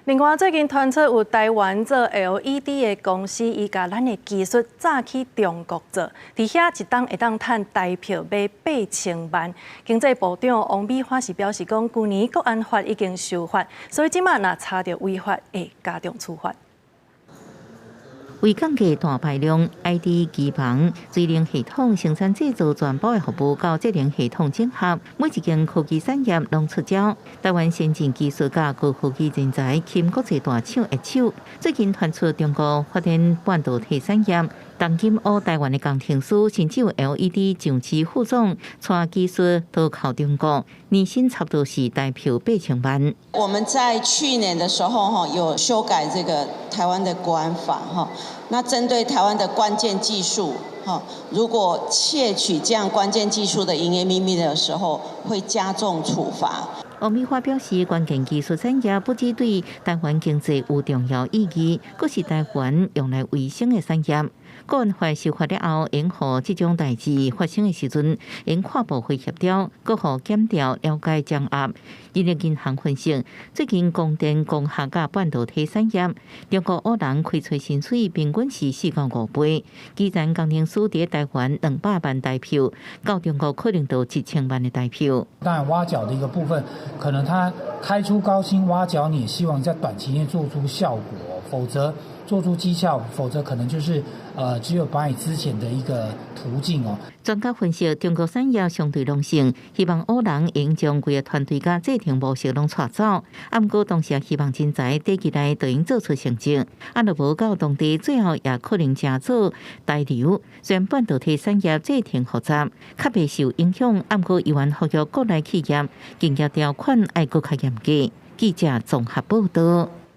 另外，最近传出有台湾做 LED 的公司，伊甲咱的技术炸去中国做，伫遐一档会当赚台票卖8000万。经济部长王美花是表示讲，去年国安法已经修法，所以即马若查到违法，会加重处罚。为降低大排量 ID 机房智能系统生产制造全部的服务到智能系统整合，每一间科技产业拢出招。台湾先进技术甲高科技人才牵国际大厂一手。最近传出中国发展半导体产业，当今学台湾的工程师甚至有 LED 上市副总，带技术都靠中国，年薪差不多是台票8000万。我们在去年的时候有修改这个台湾的国安法那针对台湾的关键技术如果窃取这样关键技术的营业秘密的时候，会加重处罚。王美花表示，关键技术产业不只对台湾经济有重要意义，更是台湾用来卫生的产业。国安法修法了后，应予这种代志发生的时阵，应跨部会协调，各互检调了解掌握。人力银行分析，最近光电、光学甲半导体产业，中国学人开出薪水平均是4到5倍。基层工程师伫台湾200万台票，到中国可能到1000万的台票。当然，挖角的一个部分，可能他开出高薪挖角你，希望在短期内做出效果，否则做出绩效，否则可能就是只有把你资遣的一个途径哦。专家分析，中国产业相对隆盛，希望学人应将规个团队甲制定模式拢带走。不过同时希望人才短期内就应做出成绩，若无到当地，最后也可能真做台流。虽然半导体产业制定复杂，较袂受影响，不过依然呼吁国内企业竞业条款要更较严格。记者综合报道。